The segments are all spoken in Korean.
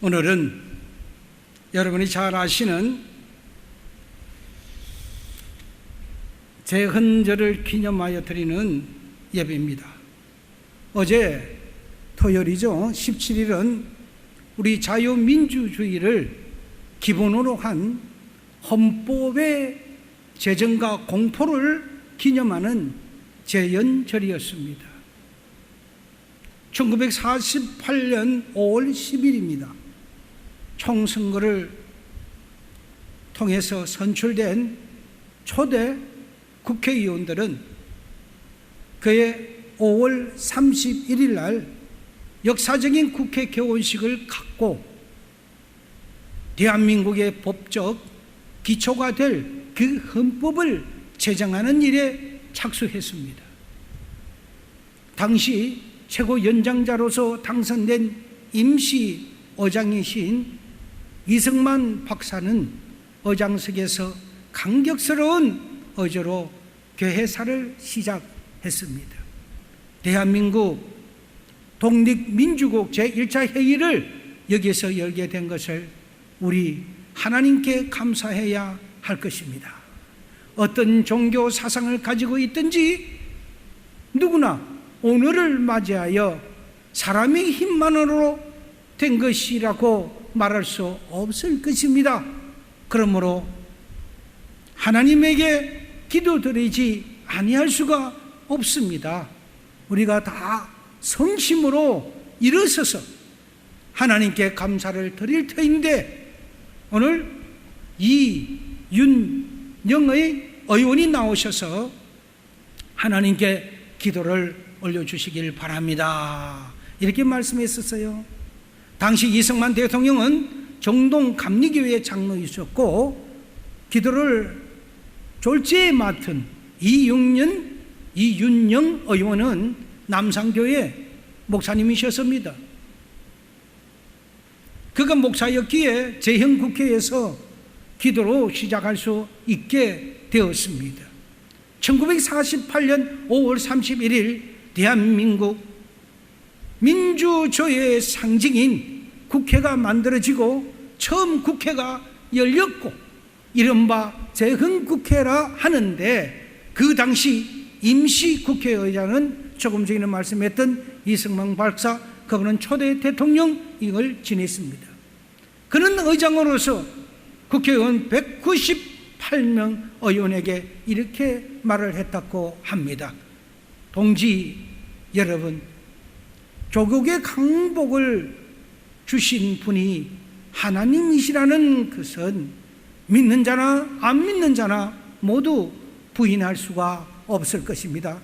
오늘은 여러분이 잘 아시는 제헌절을 기념하여 드리는 예배입니다. 어제 토요일이죠. 17일은 우리 자유민주주의를 기본으로 한 헌법의 제정과 공포를 기념하는 제헌절이었습니다. 1948년 5월 10일입니다. 총선거를 통해서 선출된 초대 국회의원들은 그해 5월 31일 날 역사적인 국회 개원식을 갖고 대한민국의 법적 기초가 될 그 헌법을 제정하는 일에 착수했습니다. 당시 최고 연장자로서 당선된 임시 의장이신 이승만 박사는 의장석에서 감격스러운 어조로 개회사를 시작했습니다. 대한민국 독립민주국 제1차 회의를 여기서 열게 된 것을 우리 하나님께 감사해야 할 것입니다. 어떤 종교 사상을 가지고 있든지 누구나 오늘을 맞이하여 사람의 힘만으로 된 것이라고 말할 수 없을 것입니다. 그러므로 하나님에게 기도드리지 아니할 수가 없습니다. 우리가 다 성심으로 일어서서 하나님께 감사를 드릴 터인데, 오늘 이윤영의 의원이 나오셔서 하나님께 기도를 올려주시길 바랍니다. 이렇게 말씀했었어요. 당시 이승만 대통령은 정동 감리교회 장로이셨고, 기도를 졸지에 맡은 이윤영 의원은 남산교회 목사님이셨습니다. 그가 목사였기에 제헌국회에서 기도로 시작할 수 있게 되었습니다. 1948년 5월 31일 대한민국 민주주의의 상징인 국회가 만들어지고 처음 국회가 열렸고 이른바 제헌국회라 하는데, 그 당시 임시국회의장은 조금 전에 말씀했던 이승만 박사, 그분은 초대 대통령 이걸 지냈습니다. 그는 의장으로서 국회의원 198명 의원에게 이렇게 말을 했다고 합니다. 동지 여러분, 조국의 강복을 주신 분이 하나님이시라는 것은 믿는 자나 안 믿는 자나 모두 부인할 수가 없을 것입니다.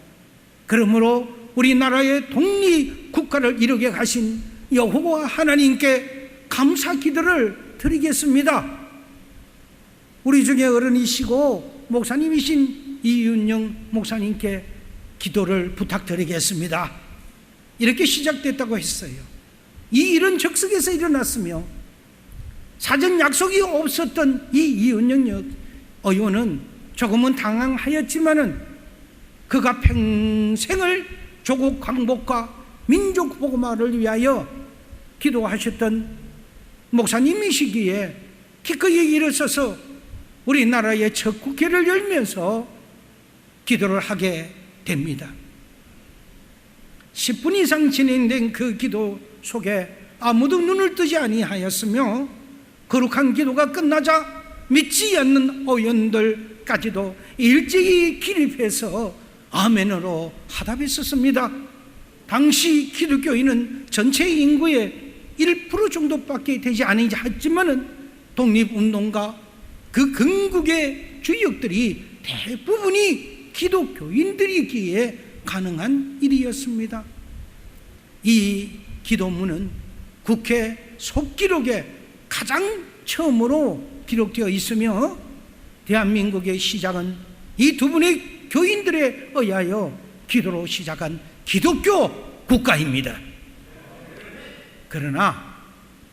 그러므로 우리나라의 독립국가를 이루게 하신 여호와 하나님께 감사 기도를 드리겠습니다. 우리 중에 어른이시고 목사님이신 이윤영 목사님께 기도를 부탁드리겠습니다. 이렇게 시작됐다고 했어요. 이 일은 적석에서 일어났으며 사전 약속이 없었던 이 이윤영 의원은 조금은 당황하였지만은 그가 평생을 조국 강복과 민족 복음화를 위하여 기도하셨던 목사님이시기에 기꺼이 일어서서 우리나라의 첫 국회를 열면서 기도를 하게 됩니다. 10분 이상 진행된 그 기도 속에 아무도 눈을 뜨지 아니하였으며, 거룩한 기도가 끝나자 믿지 않는 의원들까지도 일제히 기립해서 아멘으로 화답했었습니다. 당시 기독교인은 전체 인구의 1% 정도밖에 되지 않았지만은 독립운동가 그 건국의 주역들이 대부분이 기독교인들이기에 가능한 일이었습니다. 이 기도문은 국회 속기록에 가장 처음으로 기록되어 있으며, 대한민국의 시작은 이 두 분의 교인들에 의하여 기도로 시작한 기독교 국가입니다. 그러나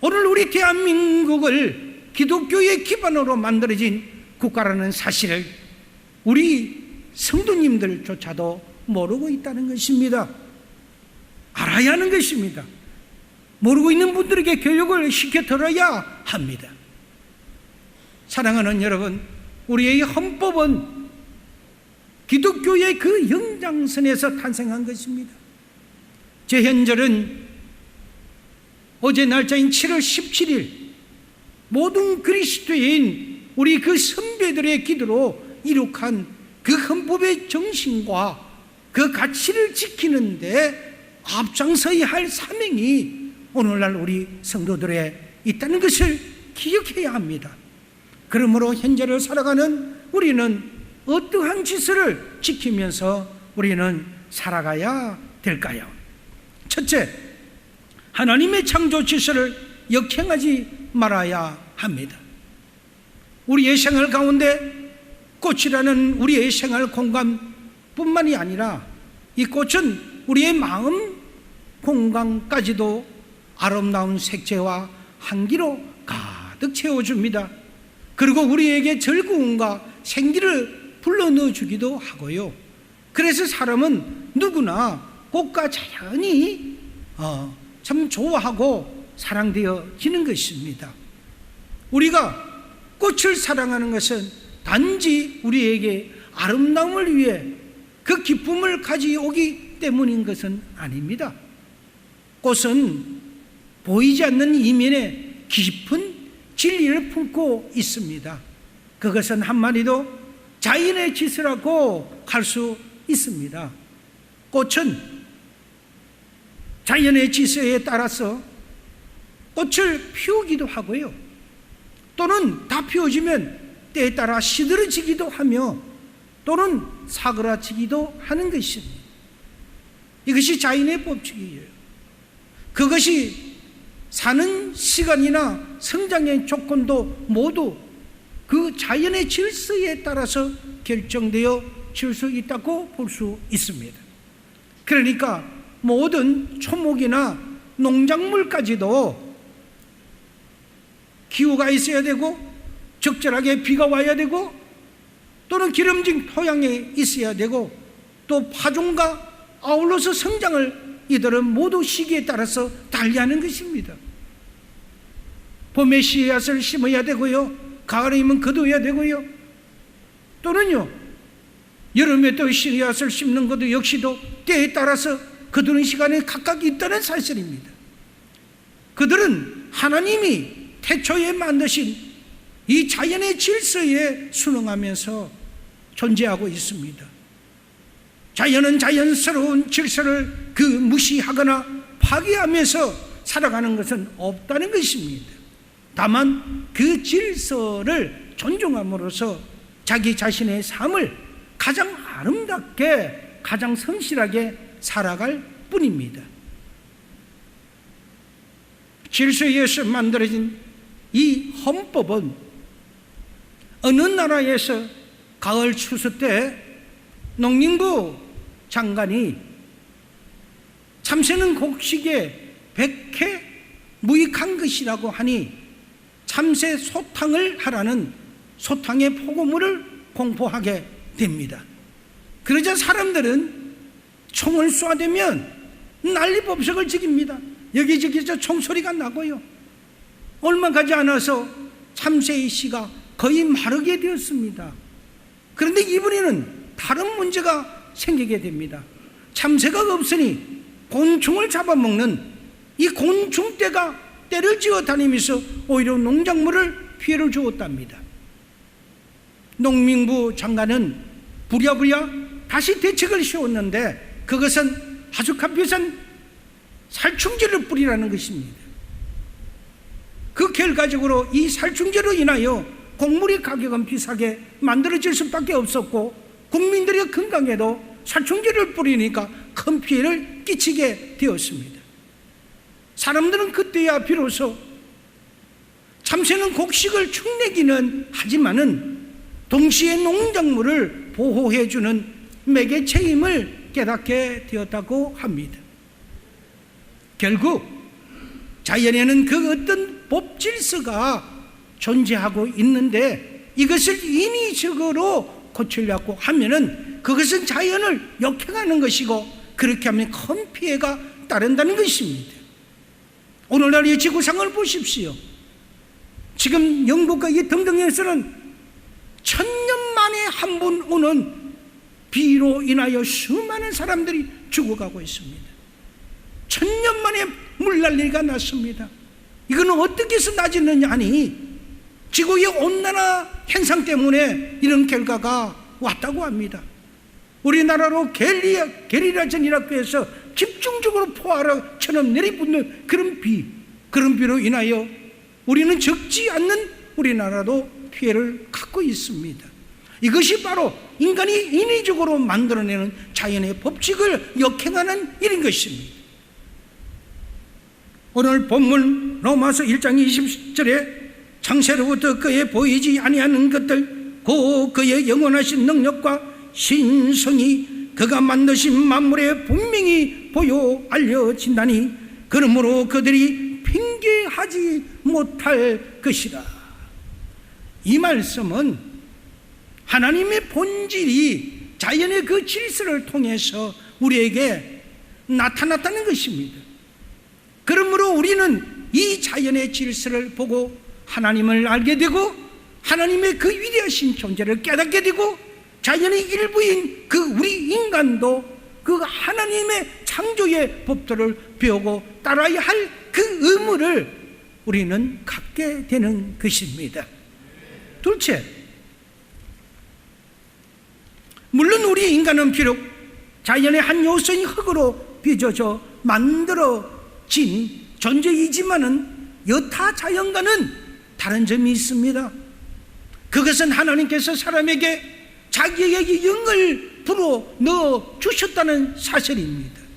오늘 우리 대한민국을 기독교의 기반으로 만들어진 국가라는 사실을 우리 성도님들조차도 모르고 있다는 것입니다. 알아야 하는 것입니다. 모르고 있는 분들에게 교육을 시켜드려야 합니다. 사랑하는 여러분, 우리의 헌법은 기독교의 그 연장선에서 탄생한 것입니다. 제 현절은 어제 날짜인 7월 17일 모든 그리스도인 우리 그 선배들의 기도로 이룩한 그 헌법의 정신과 그 가치를 지키는데 앞장서야 할 사명이 오늘날 우리 성도들에 있다는 것을 기억해야 합니다. 그러므로 현재를 살아가는 우리는 어떠한 질서를 지키면서 우리는 살아가야 될까요? 첫째, 하나님의 창조 질서를 역행하지 말아야 합니다. 우리의 생활 가운데 꽃이라는 우리의 생활 공간뿐만이 아니라 이 꽃은 우리의 마음 공간까지도 아름다운 색채와 향기로 가득 채워줍니다. 그리고 우리에게 즐거움과 생기를 불러넣어 주기도 하고요. 그래서 사람은 누구나 꽃과 자연이 참 좋아하고 사랑되어지는 것입니다. 우리가 꽃을 사랑하는 것은 단지 우리에게 아름다움을 위해 그 기쁨을 가져오기 때문인 것은 아닙니다. 꽃은 보이지 않는 이면에 깊은 진리를 품고 있습니다. 그것은 한마디로 자연의 질서라고 할 수 있습니다. 꽃은 자연의 질서에 따라서 꽃을 피우기도 하고요, 또는 다 피워지면 때에 따라 시들어지기도 하며 또는 사그라지기도 하는 것입니다. 이것이 자연의 법칙이에요. 그것이 사는 시간이나 성장의 조건도 모두 그 자연의 질서에 따라서 결정되어 질 수 있다고 볼 수 있습니다. 그러니까 모든 초목이나 농작물까지도 기후가 있어야 되고 적절하게 비가 와야 되고 또는 기름진 토양에 있어야 되고 또 파종과 아울러서 성장을 이들은 모두 시기에 따라서 달리하는 것입니다. 봄에 씨앗을 심어야 되고요, 가을이면 거둬야 되고요, 또는요 여름에 또 씨앗을 심는 것도 역시도 때에 따라서 거두는 시간이 각각 있다는 사실입니다. 그들은 하나님이 태초에 만드신 이 자연의 질서에 순응하면서 존재하고 있습니다. 자연은 자연스러운 질서를 무시하거나 파괴하면서 살아가는 것은 없다는 것입니다. 다만 그 질서를 존중함으로써 자기 자신의 삶을 가장 아름답게, 가장 성실하게 살아갈 뿐입니다. 질서에 의해서 만들어진 이 헌법은 어느 나라에서 가을 추수 때 농림부 장관이 참새는 곡식에 백해 무익한 것이라고 하니 참새 소탕을 하라는 소탕의 포고물을 공포하게 됩니다. 그러자 사람들은 총을 쏴대면 난리법석을 지깁니다. 여기저기서 총소리가 나고요, 얼마 가지 않아서 참새의 씨가 거의 마르게 되었습니다. 그런데 이번에는 다른 문제가 생기게 됩니다. 참새가 없으니 곤충을 잡아먹는 이 곤충떼가 떼를 지어 다니면서 오히려 농작물을 피해를 주었답니다. 농림부 장관은 부랴부랴 다시 대책을 세웠는데 그것은 아주 값비싼 살충제를 뿌리라는 것입니다. 그 결과적으로 이 살충제로 인하여 곡물의 가격은 비싸게 만들어질 수밖에 없었고 국민들의 건강에도 살충제를 뿌리니까 큰 피해를 끼치게 되었습니다. 사람들은 그때야 비로소 참새는 곡식을 축내기는 하지만은 동시에 농작물을 보호해주는 매개체임을 깨닫게 되었다고 합니다. 결국 자연에는 그 어떤 법 질서가 존재하고 있는데 이것을 인위적으로 고치려고 하면은 그것은 자연을 역행하는 것이고 그렇게 하면 큰 피해가 따른다는 것입니다. 오늘날의 지구상을 보십시오. 지금 영국과 이 등등에서는 1000년 만에 한 번 오는 비로 인하여 수많은 사람들이 죽어가고 있습니다. 1000년 만에 물난리가 났습니다. 이거는 어떻게 해서 낮았느냐 하니 지구의 온난화 현상 때문에 이런 결과가 왔다고 합니다. 우리나라로 게리라전이라고 해서 집중적으로 포화라처럼 내리붙는 그런 비로 인하여 우리는 적지 않는 우리나라도 피해를 갖고 있습니다. 이것이 바로 인간이 인위적으로 만들어내는 자연의 법칙을 역행하는 일인 것입니다. 오늘 본문 로마서 1장 20절에 창세로부터 그의 보이지 아니하는 것들 곧 그의 영원하신 능력과 신성이 그가 만드신 만물에 분명히 보여 알려진다니 그러므로 그들이 핑계하지 못할 것이라. 이 말씀은 하나님의 본질이 자연의 그 질서를 통해서 우리에게 나타났다는 것입니다. 그러므로 우리는 이 자연의 질서를 보고 하나님을 알게 되고 하나님의 그 위대하신 존재를 깨닫게 되고 자연의 일부인 그 우리 인간도 그 하나님의 창조의 법도를 배우고 따라야 할 그 의무를 우리는 갖게 되는 것입니다. 둘째, 물론 우리 인간은 비록 자연의 한 요소인 흙으로 빚어져 만들어진 존재이지만은 여타 자연과는 다른 점이 있습니다. 그것은 하나님께서 사람에게 자기의 영을 불어 넣어 주셨다는 사실입니다.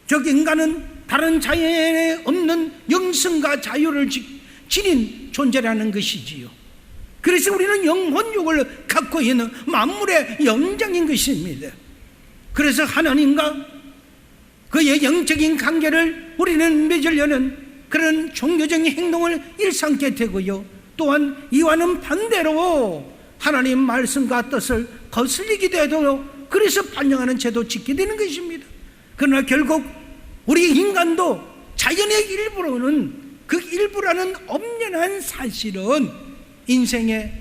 즉 인간은 다른 자연에 없는 영성과 자유를 지닌 존재라는 것이지요. 그래서 우리는 영혼육을 갖고 있는 만물의 영장인 것입니다. 그래서 하나님과 그의 영적인 관계를 우리는 맺으려는 그런 종교적인 행동을 일삼게 되고요. 또한 이와는 반대로 하나님 말씀과 뜻을 거슬리기도 해도 그래서 반영하는 제도 짓게 되는 것입니다. 그러나 결국 우리 인간도 자연의 일부로는 그 일부라는 엄연한 사실은 인생의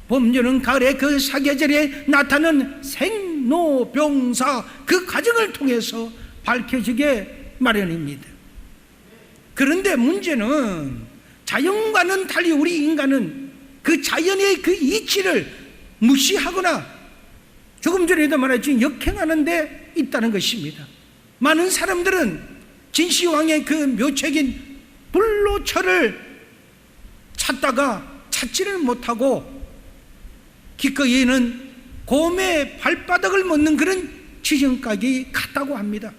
봄, 여름, 가을의 그 사계절에 나타나는 생로병사 그 과정을 통해서 밝혀지게 마련입니다. 그런데 문제는 자연과는 달리 우리 인간은 그 자연의 그 이치를 무시하거나 조금 전에도 말했지만 역행하는 데 있다는 것입니다. 많은 사람들은 진시황의 그 묘책인 불로초를 찾다가 찾지를 못하고 기꺼이는 곰의 발바닥을 먹는 그런 지경까지 갔다고 합니다.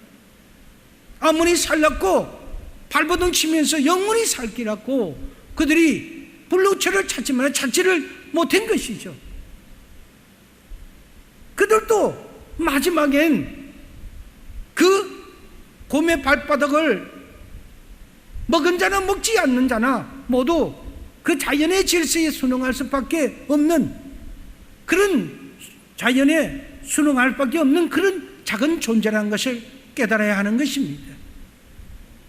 아무리 살랐고 발버둥 치면서 영원히 살기라고 그들이 불로초를 찾지만 찾지를 못한 것이죠. 그들도 마지막엔 그 곰의 발바닥을 먹은 자나 먹지 않는 자나 모두 그 자연의 질서에 순응할 수밖에 없는 그런 자연에 순응할 수밖에 없는 그런 작은 존재라는 것을 깨달아야 하는 것입니다.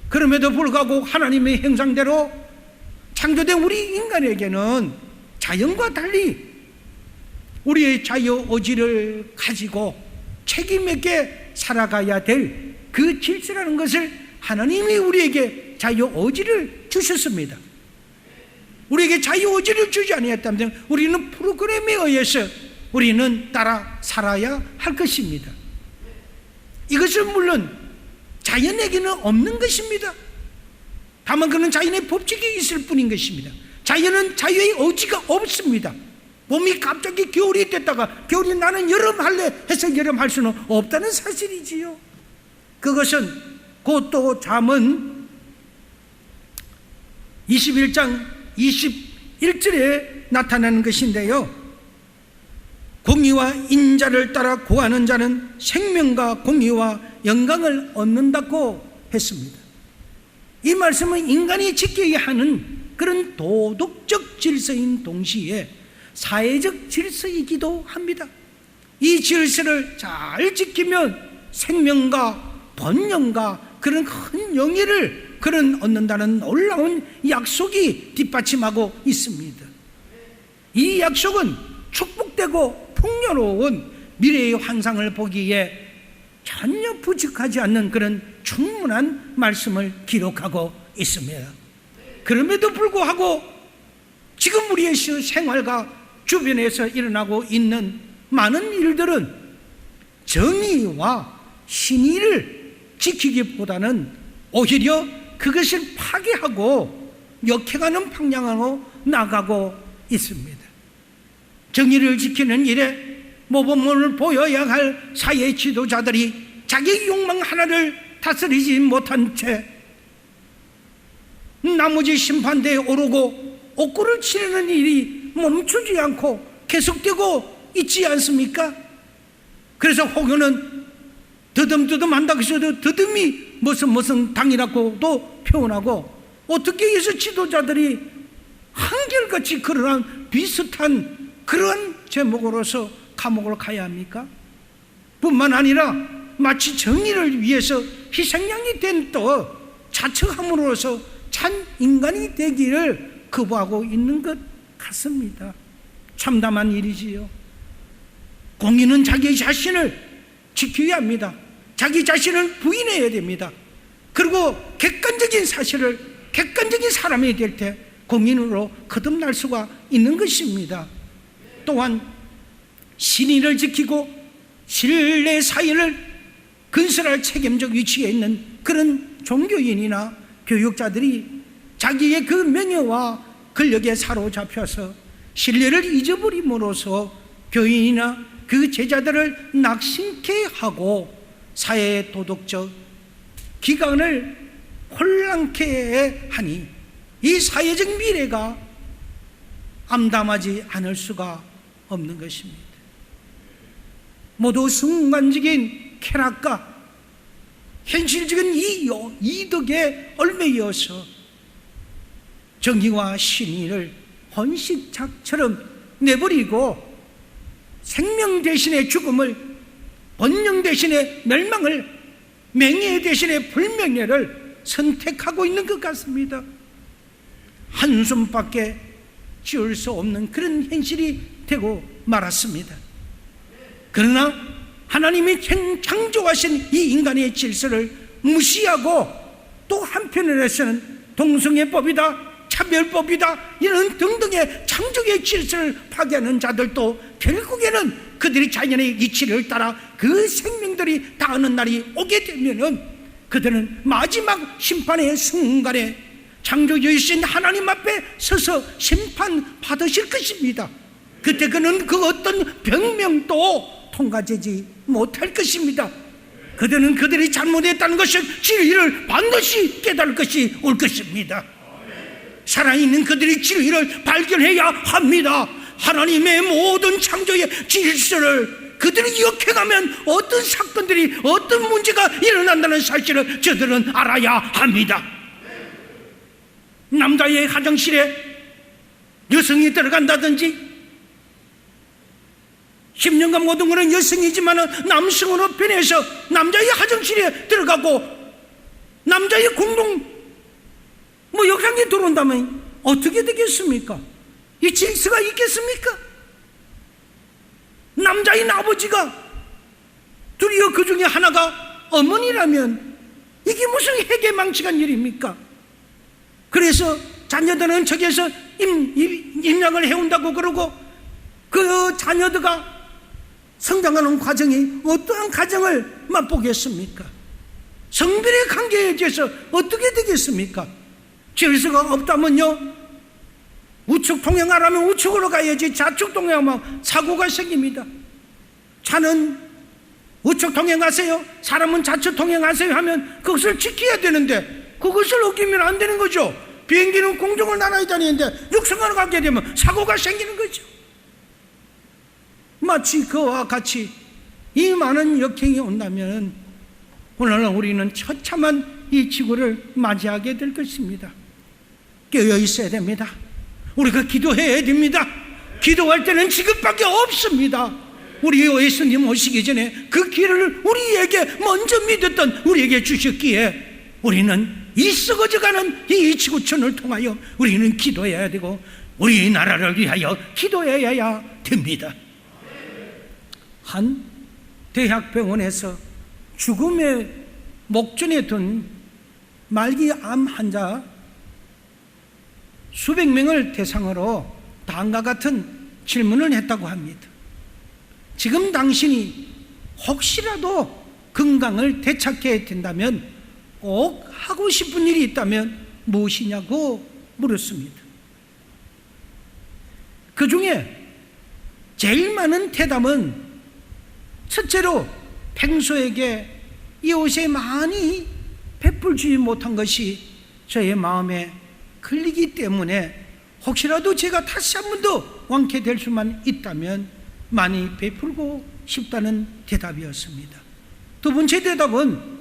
그럼에도 불구하고 하나님의 형상대로 창조된 우리 인간에게는 자연과 달리 우리의 자유의지를 가지고 책임있게 살아가야 될 그 질서라는 것을 하나님이 우리에게 자유의지를 주셨습니다. 우리에게 자유의지를 주지 아니했다면 우리는 프로그램에 의해서 우리는 따라 살아야 할 것입니다. 이것은 물론 자연에게는 없는 것입니다. 다만 그는 자연의 법칙이 있을 뿐인 것입니다. 자연은 자유의 의지가 없습니다. 봄이 갑자기 겨울이 됐다가 겨울이 나는 여름 할래 해서 여름 할 수는 없다는 사실이지요. 그것은 곧 또 잠언 21장 21절에 나타나는 것인데요. 공의와 인자를 따라 구하는 자는 생명과 공의와 영광을 얻는다고 했습니다. 이 말씀은 인간이 지켜야 하는 그런 도덕적 질서인 동시에 사회적 질서이기도 합니다. 이 질서를 잘 지키면 생명과 번영과 그런 큰 영예를 그런 얻는다는 놀라운 약속이 뒷받침하고 있습니다. 이 약속은 축복되고 풍요로운 미래의 환상을 보기에 전혀 부족하지 않는 그런 충분한 말씀을 기록하고 있습니다. 그럼에도 불구하고 지금 우리의 생활과 주변에서 일어나고 있는 많은 일들은 정의와 신의를 지키기보다는 오히려 그것을 파괴하고 역행하는 방향으로 나가고 있습니다. 정의를 지키는 일에 모범을 보여야 할 사회 지도자들이 자기 욕망 하나를 다스리지 못한 채 나머지 심판대에 오르고 옥고를 치르는 일이 멈추지 않고 계속되고 있지 않습니까? 그래서 혹여는 더듬더듬 한다고 해서도 더듬이 무슨 당이라고도 표현하고, 어떻게 해서 지도자들이 한결같이 그러한 비슷한 그러한 제목으로서 감옥을 가야 합니까? 뿐만 아니라 마치 정의를 위해서 희생양이 된 또 자처함으로써 참 인간이 되기를 거부하고 있는 것 같습니다. 참담한 일이지요. 공인은 자기 자신을 지켜야 합니다. 자기 자신을 부인해야 됩니다. 그리고 객관적인 사실을, 객관적인 사람이 될 때 공인으로 거듭날 수가 있는 것입니다. 또한 신의를 지키고 신뢰 사회를 건설할 책임적 위치에 있는 그런 종교인이나 교육자들이 자기의 그 명예와 권력에 사로잡혀서 신뢰를 잊어버림으로써 교인이나 그 제자들을 낙심케 하고 사회의 도덕적 기강을 혼란케 하니 이 사회적 미래가 암담하지 않을 수가 없는 것입니다. 모두 순간적인 쾌락과 현실적인 이득에 얽매여서 정의와 신의를 헌식작처럼 내버리고 생명 대신에 죽음을, 번영 대신에 멸망을, 명예 대신에 불명예를 선택하고 있는 것 같습니다. 한숨밖에 지을 수 없는 그런 현실이 되고 말았습니다. 그러나 하나님이 창조하신 이 인간의 질서를 무시하고 또 한편으로서는 동성애법이다, 차별법이다, 이런 등등의 창조의 질서를 파괴하는 자들도 결국에는 그들이 자연의 이치를 따라 그 생명들이 닿는 날이 오게 되면은 그들은 마지막 심판의 순간에 창조주이신 하나님 앞에 서서 심판받으실 것입니다. 그때 그는 그 어떤 병명도 통과되지 못할 것입니다. 그들은 그들이 잘못했다는 것을 진리를 반드시 깨달을 것이 올 것입니다. 살아있는 그들이 진리를 발견해야 합니다. 하나님의 모든 창조의 질서를 그들이 기억해가면 어떤 사건들이, 어떤 문제가 일어난다는 사실을 저들은 알아야 합니다. 남자의 화장실에 여성이 들어간다든지 10년간 모든 것은 여성이지만 남성으로 변해서 남자의 화장실에 들어가고 남자의 공동 역량이 들어온다면 어떻게 되겠습니까? 이 질서가 있겠습니까? 남자인 아버지가 드디어 그 중에 하나가 어머니라면 이게 무슨 해괴망측한 일입니까? 그래서 자녀들은 저기에서 임양을 해온다고 그러고 그 자녀들과 성장하는 과정이 어떠한 가정을 맛보겠습니까? 성별의 관계에 대해서 어떻게 되겠습니까? 질서가 없다면요, 우측 통행하라면 우측으로 가야지 좌측 통행하면 사고가 생깁니다. 차는 우측 통행하세요, 사람은 좌측 통행하세요 하면 그것을 지켜야 되는데 그것을 어기면 안 되는 거죠. 비행기는 공중을 날아야 다니는데 육상으로 가게 되면 사고가 생기는 거죠. 마치 그와 같이 이 많은 역행이 온다면 오늘날 우리는 처참한 이 지구를 맞이하게 될 것입니다. 깨어 있어야 됩니다. 우리가 기도해야 됩니다. 기도할 때는 지금밖에 없습니다. 우리 예수님 오시기 전에 그 길을 우리에게 먼저 믿었던 우리에게 주셨기에 우리는 이 썩어져가는 이 지구촌을 통하여 우리는 기도해야 되고 우리나라를 위하여 기도해야 됩니다. 한 대학병원에서 죽음의 목전에 둔 말기암 환자 수백 명을 대상으로 다음과 같은 질문을 했다고 합니다. 지금 당신이 혹시라도 건강을 되찾게 된다면 꼭 하고 싶은 일이 있다면 무엇이냐고 물었습니다. 그 중에 제일 많은 대답은 첫째로 평소에게 이웃에 많이 베풀지 못한 것이 저의 마음에 걸리기 때문에 혹시라도 제가 다시 한 번 더 완쾌될 수만 있다면 많이 베풀고 싶다는 대답이었습니다. 두 번째 대답은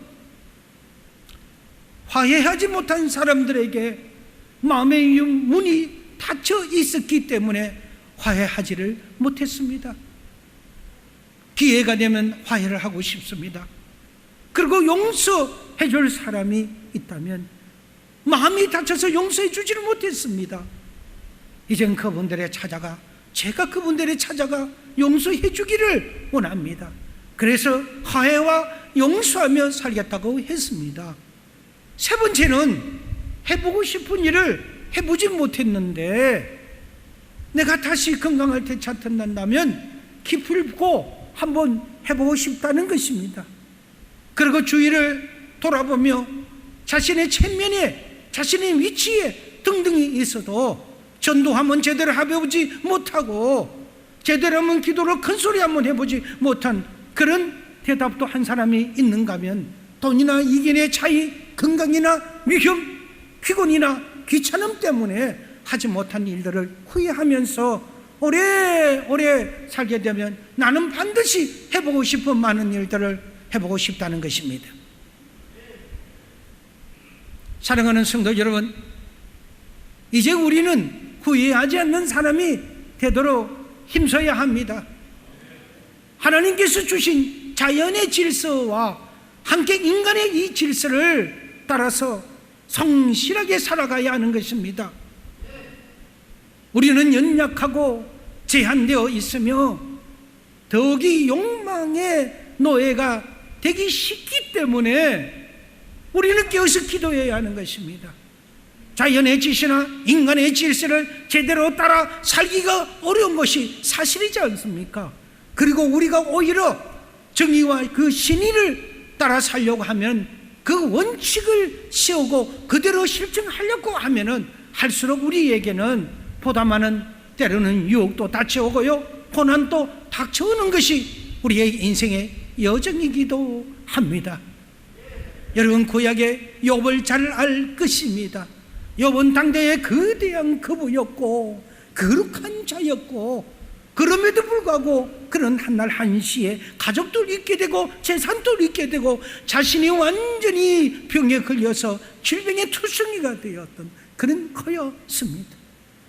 화해하지 못한 사람들에게 마음의 문이 닫혀 있었기 때문에 화해하지를 못했습니다. 기회가 되면 화해를 하고 싶습니다. 그리고 용서해 줄 사람이 있다면 마음이 닫혀서 용서해 주지를 못했습니다. 이젠 제가 그분들의 찾아가 용서해 주기를 원합니다. 그래서 화해와 용서하며 살겠다고 했습니다. 세 번째는 해보고 싶은 일을 해보지 못했는데 내가 다시 건강을 되찾는다면 기필코 한번 해보고 싶다는 것입니다. 그리고 주위를 돌아보며 자신의 체면에 자신의 위치에 등등이 있어도 전도 한번 제대로 해보지 못하고 제대로 한번 기도로 큰 소리 한번 해보지 못한 그런 대답도 한 사람이 있는가 하면 돈이나 이견의 차이, 건강이나 위험, 피곤이나 귀찮음 때문에 하지 못한 일들을 후회하면서 오래오래 살게 되면 나는 반드시 해보고 싶은 많은 일들을 해보고 싶다는 것입니다. 사랑하는 성도 여러분, 이제 우리는 후회하지 않는 사람이 되도록 힘써야 합니다. 하나님께서 주신 자연의 질서와 함께 인간의 이 질서를 따라서 성실하게 살아가야 하는 것입니다. 우리는 연약하고 제한되어 있으며 더욱이 욕망의 노예가 되기 쉽기 때문에 우리는 깨어서 기도해야 하는 것입니다. 자연의 질서나 인간의 질서를 제대로 따라 살기가 어려운 것이 사실이지 않습니까? 그리고 우리가 오히려 정의와 그 신의를 따라 살려고 하면 그 원칙을 세우고 그대로 실천하려고 하면은 할수록 우리에게는 보다 많은 때로는 유혹도 닥쳐오고요, 고난도 닥쳐오는 것이 우리의 인생의 여정이기도 합니다. 여러분, 구약의 욥을 잘 알 것입니다. 욥은 당대의 거대한 거부였고 거룩한 자였고 그럼에도 불구하고 그는 한날 한시에 가족도 잃게 되고 재산도 잃게 되고 자신이 완전히 병에 걸려서 질병의 투성이가 되었던 그런 거였습니다.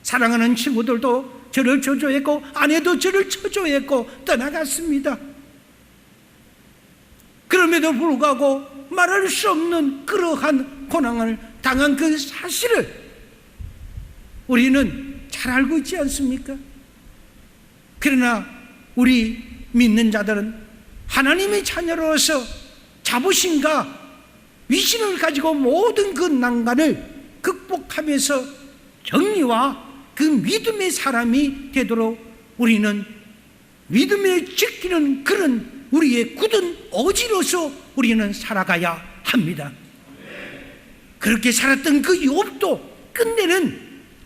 사랑하는 친구들도 저를 저주했고 아내도 저를 저주했고 떠나갔습니다. 그럼에도 불구하고 말할 수 없는 그러한 고난을 당한 그 사실을 우리는 잘 알고 있지 않습니까? 그러나 우리 믿는 자들은 하나님의 자녀로서 자부심과 위신을 가지고 모든 그 난관을 극복하면서 정의와 그 믿음의 사람이 되도록 우리는 믿음에 지키는 그런 우리의 굳은 어지로서 우리는 살아가야 합니다. 그렇게 살았던 그 욥도 끝내는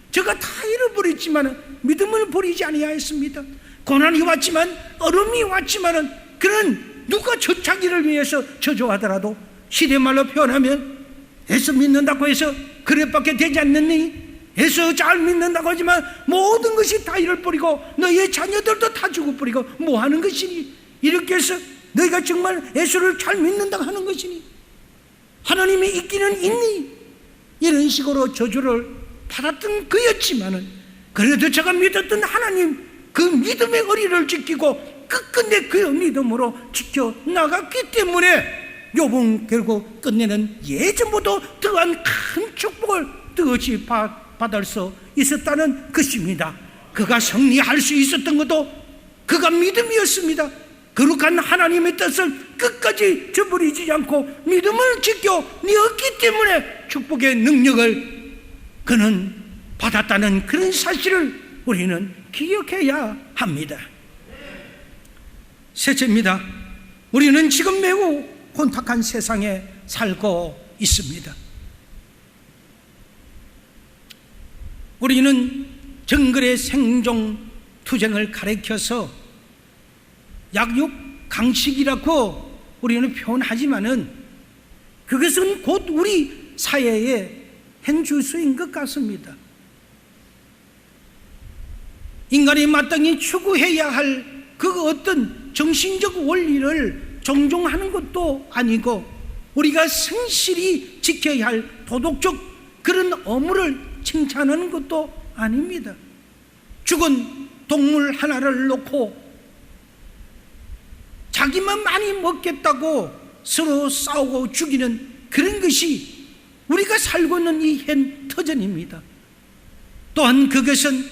저가 다 잃어버렸지만 믿음을 버리지 아니하였습니다. 고난이 왔지만 어려움이 왔지만은 그는 누가 저 자기를 위해서 저주하더라도 시대말로 표현하면 애써 믿는다고 해서 그릇밖에 되지 않느니 애써 잘 믿는다고 하지만 모든 것이 다 잃어버리고 너희의 자녀들도 다 죽어버리고 뭐 하는 것이니? 이렇게 해서 너희가 정말 예수를 잘 믿는다고 하는 것이니? 하나님이 있기는 있니? 이런 식으로 저주를 받았던 그였지만은 그래도 제가 믿었던 하나님 그 믿음의 의리를 지키고 끝끝내 그 믿음으로 지켜나갔기 때문에 욥은 결국 끝내는 예전보다 더한 큰 축복을 뜨거이 받을 수 있었다는 것입니다. 그가 승리할 수 있었던 것도 그가 믿음이었습니다. 거룩한 하나님의 뜻을 끝까지 저버리지 않고 믿음을 지켜내었기 때문에 축복의 능력을 그는 받았다는 그런 사실을 우리는 기억해야 합니다. 셋째입니다. 우리는 지금 매우 혼탁한 세상에 살고 있습니다. 우리는 정글의 생존 투쟁을 가리켜서 약육 강식이라고 우리는 표현하지만은 그것은 곧 우리 사회의 현주소인 것 같습니다. 인간이 마땅히 추구해야 할 그 어떤 정신적 원리를 존중하는 것도 아니고 우리가 성실히 지켜야 할 도덕적 그런 의무를 칭찬하는 것도 아닙니다. 죽은 동물 하나를 놓고 자기만 많이 먹겠다고 서로 싸우고 죽이는 그런 것이 우리가 살고 있는 이 현 터전입니다. 또한 그것은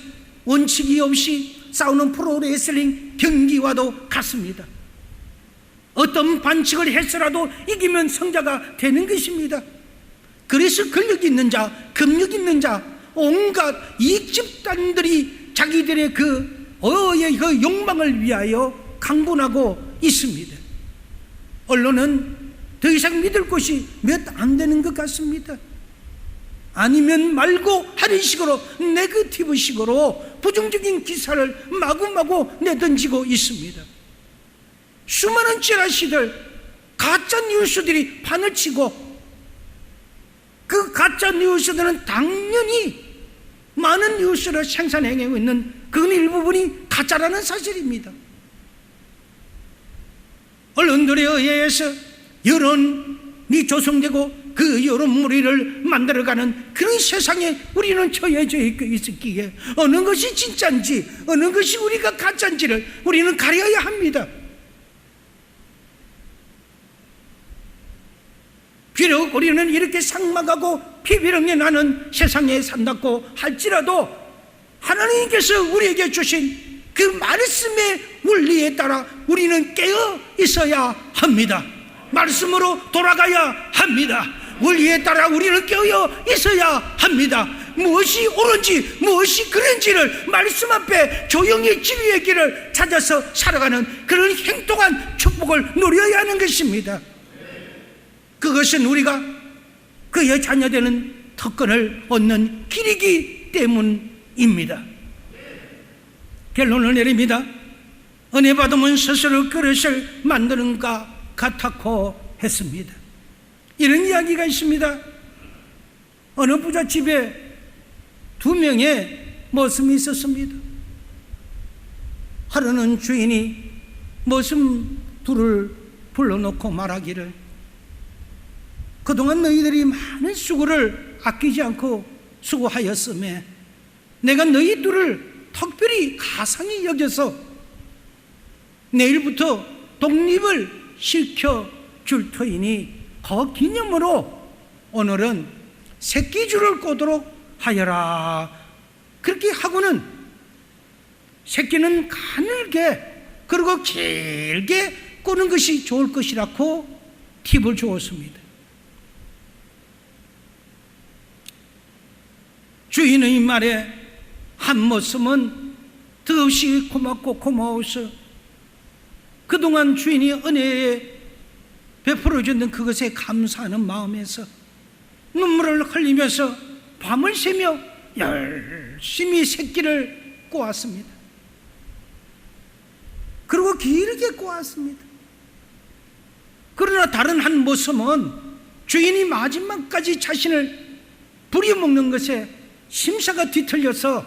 원칙이 없이 싸우는 프로레슬링 경기와도 같습니다. 어떤 반칙을 했으라도 이기면 성자가 되는 것입니다. 그래서 권력 있는 자, 금력 있는 자, 온갖 이익 집단들이 자기들의 그 욕망을 위하여 강군하고 있습니다. 언론은 더 이상 믿을 것이 몇 안 되는 것 같습니다. 아니면 말고 하는 식으로 네거티브 식으로 부정적인 기사를 마구마구 내던지고 있습니다. 수많은 찌라시들 가짜 뉴스들이 판을 치고 그 가짜 뉴스들은 당연히 많은 뉴스를 생산해내고 있는 그 일부분이 가짜라는 사실입니다. 언론들에 의해서 여론이 조성되고 그 여론무리를 만들어가는 그런 세상에 우리는 처해져 있었기에 어느 것이 진짜인지 어느 것이 우리가 가짜인지를 우리는 가려야 합니다. 비록 우리는 이렇게 삭막하고 피비령이 나는 세상에 산다고 할지라도 하나님께서 우리에게 주신 그 말씀의 원리에 따라 우리는 깨어 있어야 합니다. 말씀으로 돌아가야 합니다. 원리에 따라 우리는 깨어 있어야 합니다. 무엇이 옳은지 무엇이 그런지를 말씀 앞에 조용히 진리의 길을 찾아서 살아가는 그런 행동한 축복을 누려야 하는 것입니다. 그것은 우리가 그의 자녀되는 특권을 얻는 길이기 때문입니다. 결론을 내립니다. 은혜 받으면 스스로 그릇을 만드는 것 같았고 했습니다. 이런 이야기가 있습니다. 어느 부잣집에 2명의 머슴이 있었습니다. 하루는 주인이 머슴 둘을 불러놓고 말하기를 그동안 너희들이 많은 수고를 아끼지 않고 수고하였음에 내가 너희 둘을 특별히 가상히 여겨서 내일부터 독립을 시켜줄 터이니 그 기념으로 오늘은 새끼줄을 꼬도록 하여라. 그렇게 하고는 새끼는 가늘게 그리고 길게 꼬는 것이 좋을 것이라고 팁을 주었습니다. 주인의 말에 한 머슴은 더없이 고맙고 고마워서 그동안 주인이 은혜에 베풀어주는 그것에 감사하는 마음에서 눈물을 흘리면서 밤을 새며 열심히 새끼를 꼬았습니다. 그리고 길게 꼬았습니다. 그러나 다른 한 모습은 주인이 마지막까지 자신을 부려먹는 것에 심사가 뒤틀려서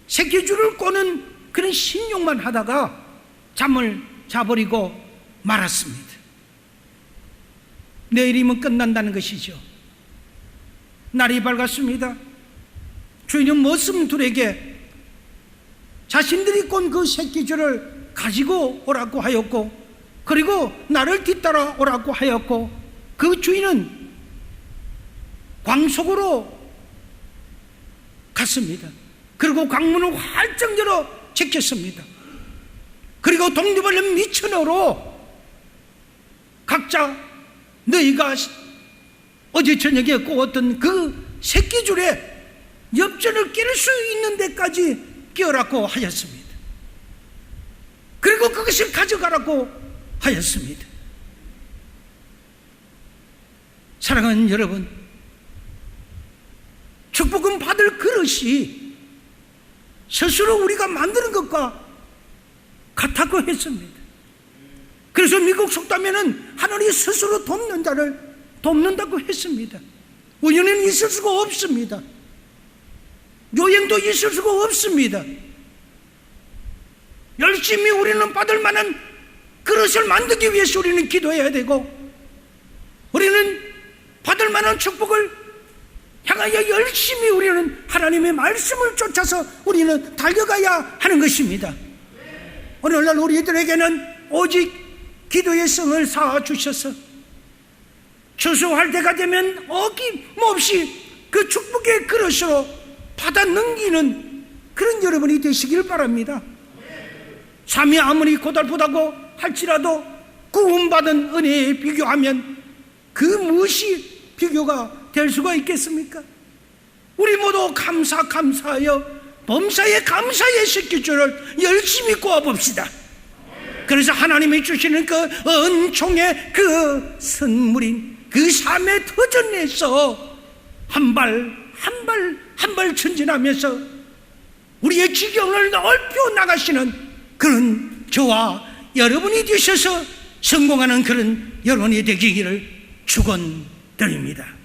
새끼줄을 꼬는 그런 신용만 하다가 잠을 자버리고 말았습니다. 내일이면 끝난다는 것이죠. 날이 밝았습니다. 주인은 머슴 둘에게 자신들이 꼰 그 새끼줄을 가지고 오라고 하였고 그리고 나를 뒤따라 오라고 하였고, 그 주인은 광속으로 갔습니다. 그리고 광문을 활짝 열어 제꼈습니다. 그리고 독립하는 미천으로 각자 너희가 어제 저녁에 구웠던 그 새끼줄에 엽전을 끼울 수 있는 데까지 끼우라고 하였습니다. 그리고 그것을 가져가라고 하였습니다. 사랑하는 여러분, 축복은 받을 그릇이 스스로 우리가 만드는 것과 같다고 했습니다. 그래서 미국 속담에는 하늘이 스스로 돕는 자를 돕는다고 했습니다. 우연은 있을 수가 없습니다. 요행도 있을 수가 없습니다. 열심히 우리는 받을 만한 그릇을 만들기 위해서 우리는 기도해야 되고, 우리는 받을 만한 축복을 향하여 열심히 우리는 하나님의 말씀을 쫓아서 우리는 달려가야 하는 것입니다. 오늘날 우리들에게는 오직 기도의 성을 쌓아주셔서 추수할 때가 되면 어김없이 그 축복의 그릇으로 받아 넘기는 그런 여러분이 되시길 바랍니다. 삶이 아무리 고달프다고 할지라도 구원받은 은혜에 비교하면 그 무엇이 비교가 될 수가 있겠습니까? 우리 모두 감사하여 범사에 감사의 새끼줄을 열심히 꼬아봅시다. 그래서 하나님이 주시는 그 은총의 그 선물인 그 삶의 터전에서 한 발 전진하면서 우리의 지경을 넓혀 나가시는 그런 저와 여러분이 되셔서 성공하는 그런 여러분이 되기를 축원드립니다.